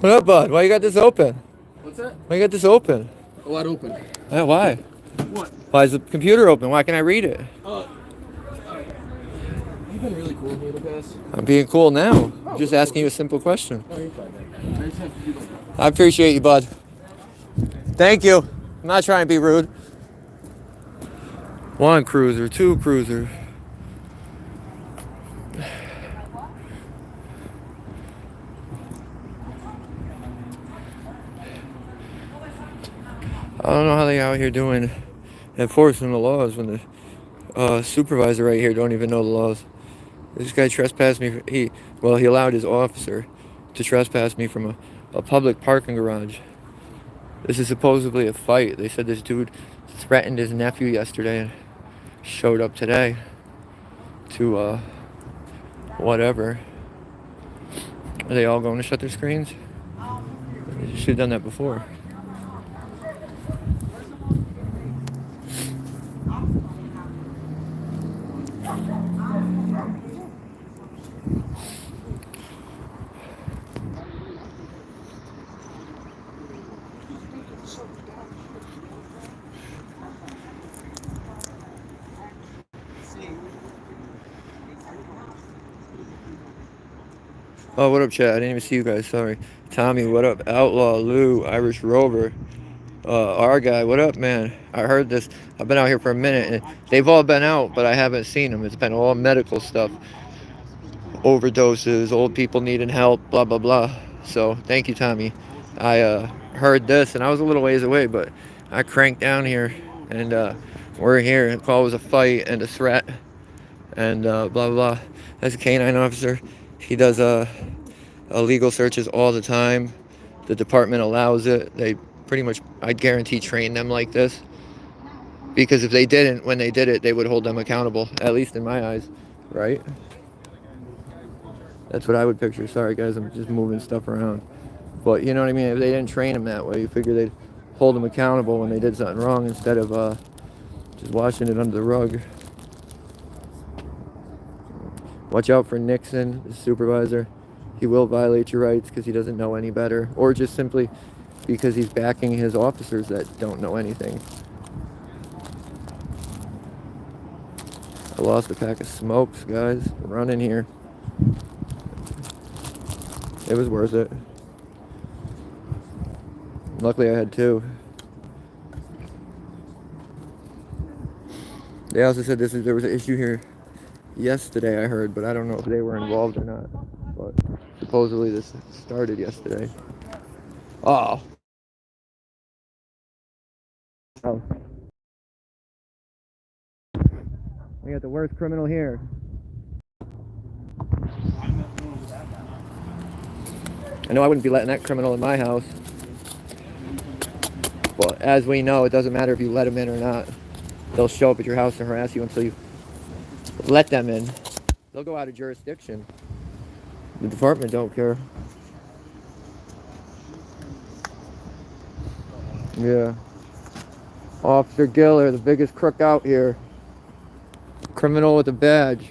What up, bud? Why you got this open? What's that? Why you got this open? What open? Why? What? Why is the computer open? Why can't I read it? You've been really cool with me in the past. I'm being cool now. Oh, I'm just cool. asking you a simple question. No, you're fine, man. I just have to do like that. I appreciate you, bud. Thank you. I'm not trying to be rude. 1 cruiser, 2 cruiser. I don't know how they out here doing enforcing the laws when the supervisor right here don't even know the laws. This guy trespassed me. He allowed his officer to trespass me from a public parking garage. This is supposedly a fight. They said this dude threatened his nephew yesterday and showed up today to whatever. Are they all going to shut their screens? They should have done that before. Oh, what up, chat? I didn't even see you guys. Sorry. Tommy, what up? Outlaw, Lou, Irish Rover, our guy, what up, man? I heard this. I've been out here for a minute, and they've all been out, but I haven't seen them. It's been all medical stuff, overdoses, old people needing help, blah blah blah. So thank you, Tommy. I heard this, and I was a little ways away, but I cranked down here, and we're here. The call was a fight and a threat, and blah blah blah. That's a canine officer. He does illegal searches all the time. The department allows it. They pretty much, I guarantee, train them like this. Because if they didn't, when they did it, they would hold them accountable. At least in my eyes, right? That's what I would picture. Sorry, guys, I'm just moving stuff around. But you know what I mean? If they didn't train them that way, you figure they'd hold them accountable when they did something wrong instead of just washing it under the rug. Watch out for Nixon, the supervisor. He will violate your rights because he doesn't know any better, or just simply because he's backing his officers that don't know anything. I lost a pack of smokes, guys. Running here. It was worth it. Luckily, I had 2. They also said there was an issue here yesterday, I heard, but I don't know if they were involved or not. But supposedly this started yesterday. Oh. We got the worst criminal here. I know I wouldn't be letting that criminal in my house. But as we know, it doesn't matter if you let him in or not. They'll show up at your house and harass you until you let them in. They'll go out of jurisdiction. The department don't care. Yeah. Officer Giller, the biggest crook out here. Criminal with a badge.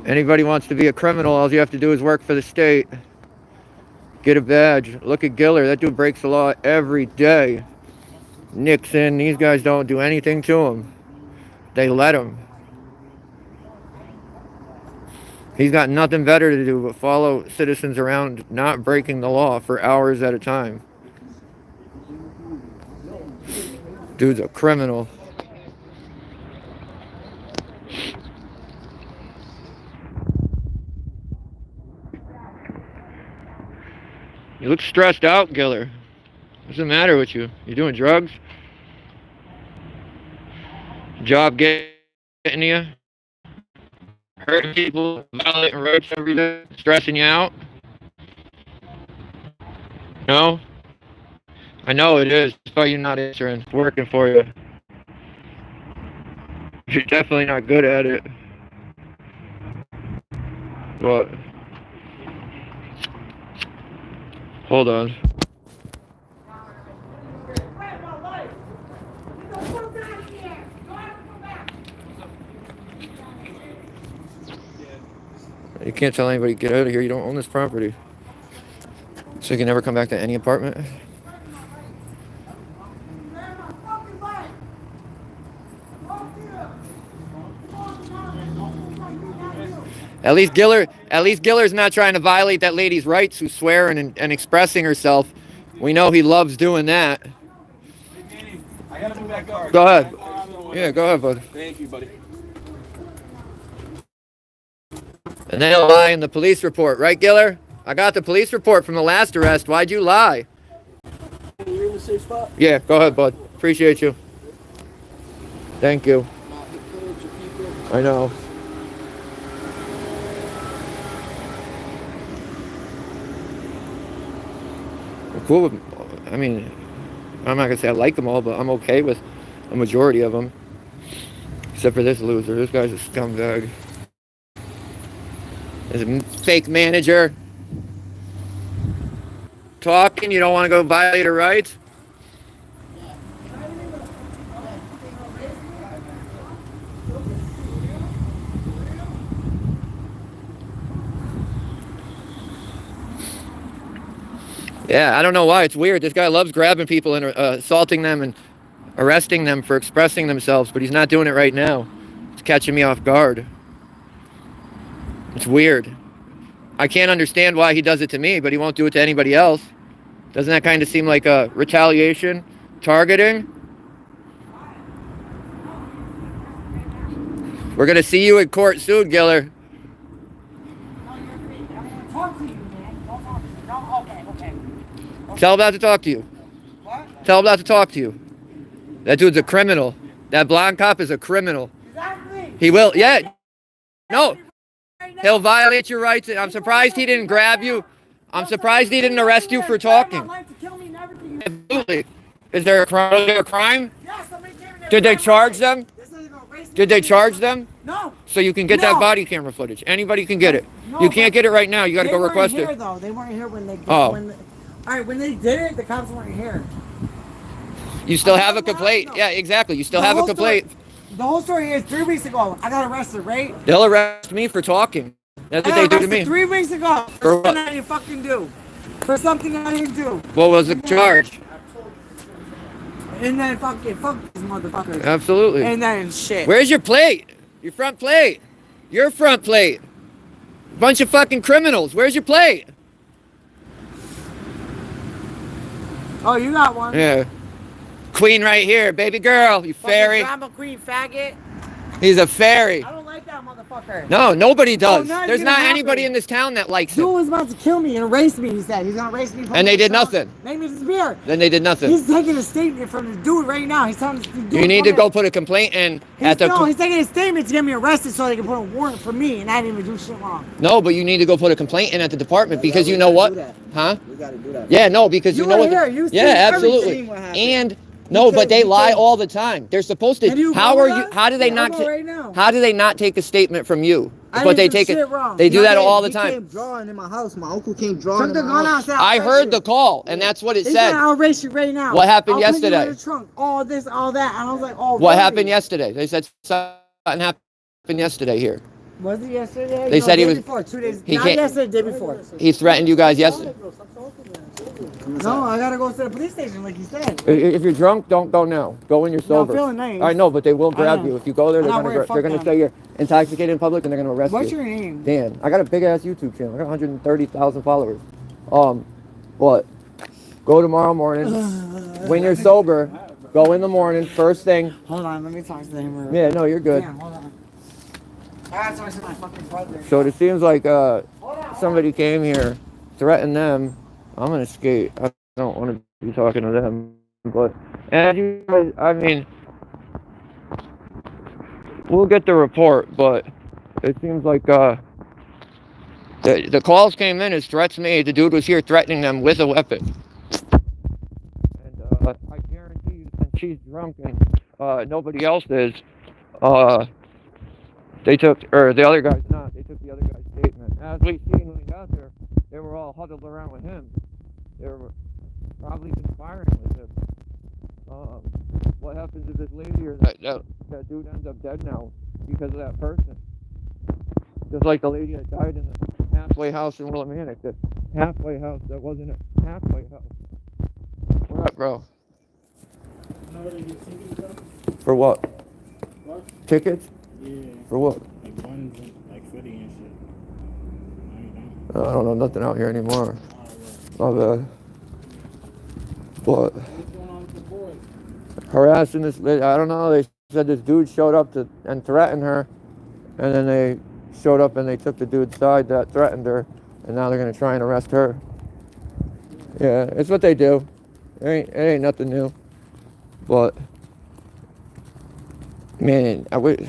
Anybody wants to be a criminal, all you have to do is work for the state. Get a badge. Look at Giller. That dude breaks the law every day. Nixon, these guys don't do anything to him. They let him. He's got nothing better to do but follow citizens around not breaking the law for hours at a time. Dude's a criminal. You look stressed out, Giller. What's the matter with you? You doing drugs? Job getting you? Hurting people, violating rights every day, stressing you out? No? I know it is. That's why you're not answering. It's working for you. You're definitely not good at it. But hold on. You can't tell anybody, get out of here, you don't own this property. So you can never come back to any apartment. At least Giller's not trying to violate that lady's rights who's swearing and expressing herself. We know he loves doing that. I gotta move that car. Go ahead. Yeah, go ahead, bud. Thank you, buddy. And they'll lie in the police report, right, Giller? I got the police report from the last arrest. Why'd you lie? You're in the safe spot. Yeah, go ahead, bud. Appreciate you. Thank you. I know. I'm cool with, I mean, I'm not gonna say I like them all, but I'm okay with a majority of them. Except for this loser. This guy's a scumbag. There's a fake manager. Talking, you don't want to go violate her rights? Yeah, I don't know why. It's weird. This guy loves grabbing people and assaulting them and arresting them for expressing themselves, but he's not doing it right now. It's catching me off guard. It's weird. I can't understand why he does it to me, but he won't do it to anybody else. Doesn't that kind of seem like a retaliation? Targeting? We're going to see you in court soon, Giller. Tell him not to talk to you. What? Tell him not to talk to you. That dude's a criminal. That blonde cop is a criminal. Exactly. He will, yeah. No. He'll violate your rights. I'm surprised he didn't grab you. I'm surprised he didn't arrest you for talking. Absolutely. Is there a crime? Was there a crime? Did they charge them? Did they charge them? No. So you can get that body camera footage. Anybody can get it. You can't get it right now. You got to go request They weren't it. here, though. They weren't here when they. Oh. All right, when they did it, the cops weren't here. You still have a complaint. Yeah, exactly. You still have a complaint. The whole story is 3 weeks ago, I got arrested, right? They'll arrest me for talking. That's what they do to me. 3 weeks ago. For For what? something I didn't fucking do. For something I didn't do. What was the charge? And then fuck these motherfuckers. Absolutely. And then shit. Where's your plate? Your front plate. Your front plate. Bunch of fucking criminals. Where's your plate? Oh, you got one. Yeah. Queen right here, baby girl. You fairy. Drama queen faggot. He's a fairy. I don't like that motherfucker. No, nobody does. no, There's you're not gonna anybody happen. in this town that likes Dude him. was about to kill me and erase me, he said. He's gonna erase me. And they did nothing. Make me disappear. Then they did nothing. He's taking a statement from the dude right now. He's telling the dude. You need to go put a complaint in at the... He's taking a statement to get me arrested so they can put a warrant for me, and I didn't even do shit wrong. No, but you need to go put a complaint in at the department because you know what? Huh? We gotta do that. Yeah, no, because you know what? Here, you see Yeah, everything absolutely. what happened. And no, but they lie all the time. They're supposed Can to. you How go are with you? us? How do they Yeah, not? I'll go right now. How do they not take a statement from you? I But didn't they do take shit it. wrong. They do that all the He time. came drawing in my house. My uncle came drawing. Took the gun out. I heard the call, and that's what it He said. said, I'll erase you right now. What happened I'll put you in yesterday? the trunk. All this, all that. And I was like, oh, What really? happened yesterday? They said something happened yesterday here. Was it yesterday? They said he day was- Before, 2 days. he Not can't- yesterday, day before. He threatened you guys yesterday. No, I gotta go to the police station, like you said. If you're drunk, don't go now. Go when you're sober. feeling nice. I know, but they will grab know. you if you go there. I'm They're not gonna worried, they're gonna fuck say you're intoxicated in public, and they're gonna arrest What's you. your name? Dan, I got a big ass YouTube channel. I got 130,000 followers. What? Go tomorrow morning. When you're sober, go in the morning. First thing. Hold on, let me talk to him. Yeah, no, you're good. Damn, hold on. I gotta talk to my fucking brother. So it seems like somebody came here, threatened them. I'm gonna skate. I don't want to be talking to them, but and you guys, I mean, we'll get the report, but it seems like the calls came in as threats made. The dude was here threatening them with a weapon, and I guarantee you, since she's drunk and nobody else is, they took, or the other guy's not. They took the other guy's statement. As we seen when he got there, they were all huddled around with him. They were probably conspiring with him. What happens if this lady or that dude ends up dead now because of that person? Just like the lady that died in the halfway house in Willimantic. The halfway house that wasn't a halfway house. What up, bro? For what? What? Tickets? Yeah. For what? Like buns and like footy and shit. I don't know nothing out here anymore. Oh, My bad. What? what's going on with the boys? Harassing this lady. I don't know. They said this dude showed up and threatened her, and then they showed up and they took the dude's side that threatened her, and now they're gonna try and arrest her. Yeah, it's what they do. It ain't nothing new. But man, I would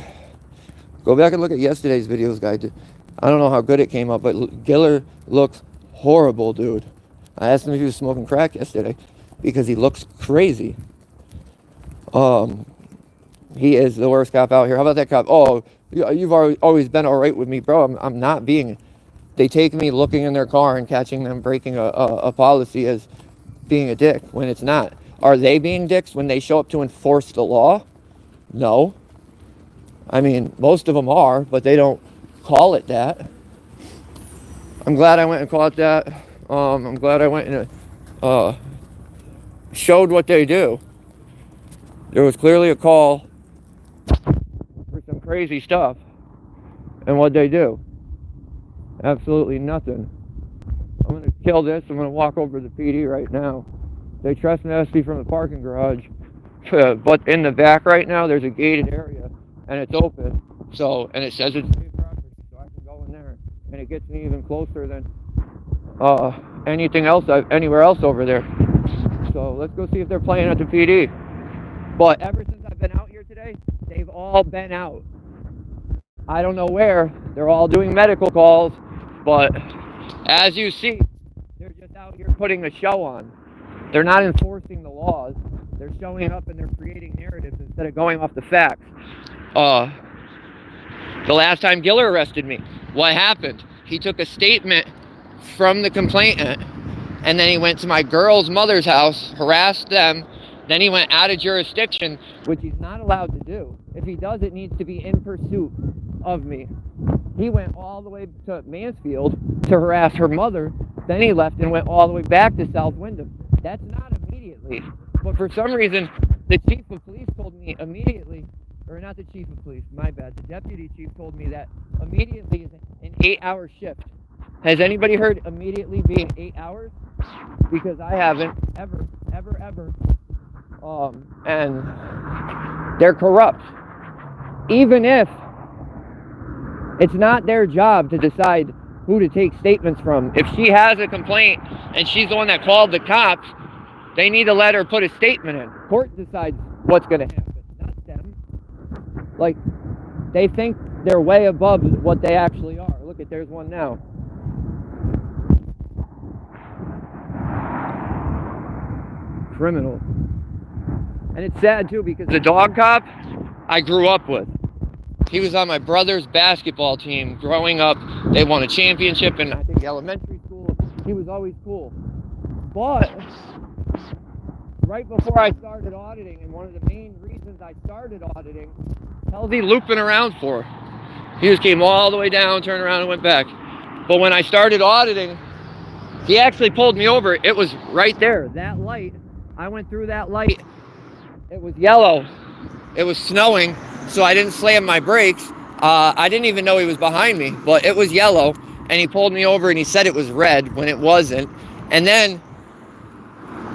go back and look at yesterday's videos, guy. I don't know how good it came up, but Giller looks horrible, dude. I asked him if he was smoking crack yesterday because he looks crazy. He is the worst cop out here. How about that cop? Oh, you've always been all right with me, bro. I'm not being. They take me looking in their car and catching them breaking a policy as being a dick when it's not. Are they being dicks when they show up to enforce the law? No. I mean, most of them are, but they don't call it that. I'm glad I went and caught that. I'm glad I went and showed what they do. There was clearly a call for some crazy stuff. And what'd they do? Absolutely nothing. I'm going to kill this. I'm going to walk over to the PD right now. They trespassed me from the parking garage. But in the back right now, there's a gated area. And it's open. So, and it says it's state property. So I can go in there. And it gets me even closer than anything else, anywhere else over there. So let's go see if they're playing at the PD. But ever since I've been out here today, they've all been out. I don't know where. They're all doing medical calls. But as you see, they're just out here putting a show on. They're not enforcing the laws. They're showing up and they're creating narratives instead of going off the facts. The last time Giller arrested me, what happened? He took a statement from the complainant, and then he went to my girl's mother's house, harassed them. Then he went out of jurisdiction, which he's not allowed to do. If he does, it needs to be in pursuit of me. He went all the way to Mansfield to harass her mother. Then he left and went all the way back to South Wyndham. That's not immediately. But for some reason, the chief of police told me immediately, or not the chief of police, my bad, the deputy chief told me that immediately is an 8-hour shift. Has anybody heard immediately being 8 hours? Because I haven't, ever. And they're corrupt. Even if it's not their job to decide who to take statements from. If she has a complaint and she's the one that called the cops, they need to let her put a statement in. Court decides what's going to happen, not them. Like, they think they're way above what they actually are. Look at, there's one now. Criminal. And it's sad too because the dog cop I grew up with. He was on my brother's basketball team growing up. They won a championship in, I think, elementary school. He was always cool. But right before I started auditing, and one of the main reasons I started auditing, hell's he looping around for? He just came all the way down, turned around, and went back. But when I started auditing, he actually pulled me over. It was right there, that light. I went through that light. It was yellow. It was snowing, so I didn't slam my brakes. I didn't even know he was behind me, but it was yellow, and he pulled me over, and he said it was red when it wasn't. And then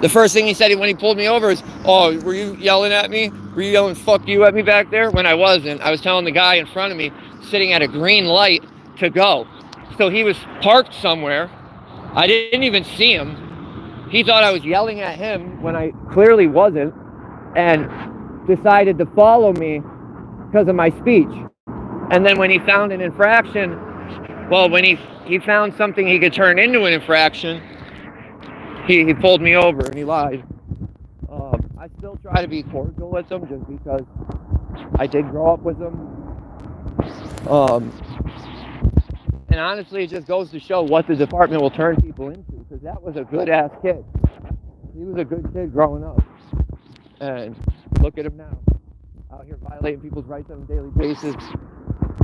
the first thing he said when he pulled me over is, "Oh, were you yelling at me? Were you yelling 'fuck you' at me back there?" When I wasn't. I was telling the guy in front of me, sitting at a green light, to go. So he was parked somewhere. I didn't even see him. He thought I was yelling at him when I clearly wasn't, and decided to follow me because of my speech. And then when he found an infraction, well, when he found something he could turn into an infraction, he pulled me over and he lied. I still try to be cordial with him just because I did grow up with him. And honestly, it just goes to show what the department will turn people into, because that was a good-ass kid. He was a good kid growing up. And look at him now, out here violating people's rights on a daily basis.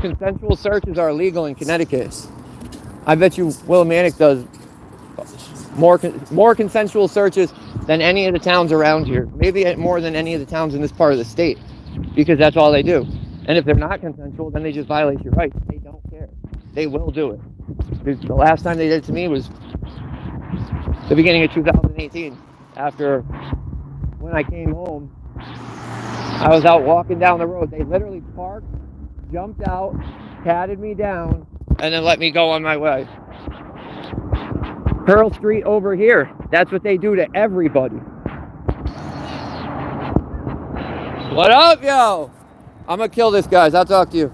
Consensual searches are illegal in Connecticut. I bet you Willimantic does more consensual searches than any of the towns around here. Maybe more than any of the towns in this part of the state, because that's all they do. And if they're not consensual, then they just violate your rights. They don't care. They will do it. The last time they did it to me was the beginning of 2018. After when I came home, I was out walking down the road. They literally parked, jumped out, patted me down, and then let me go on my way. Pearl Street over here. That's what they do to everybody. What up, yo? I'm gonna kill this, guys. I'll talk to you.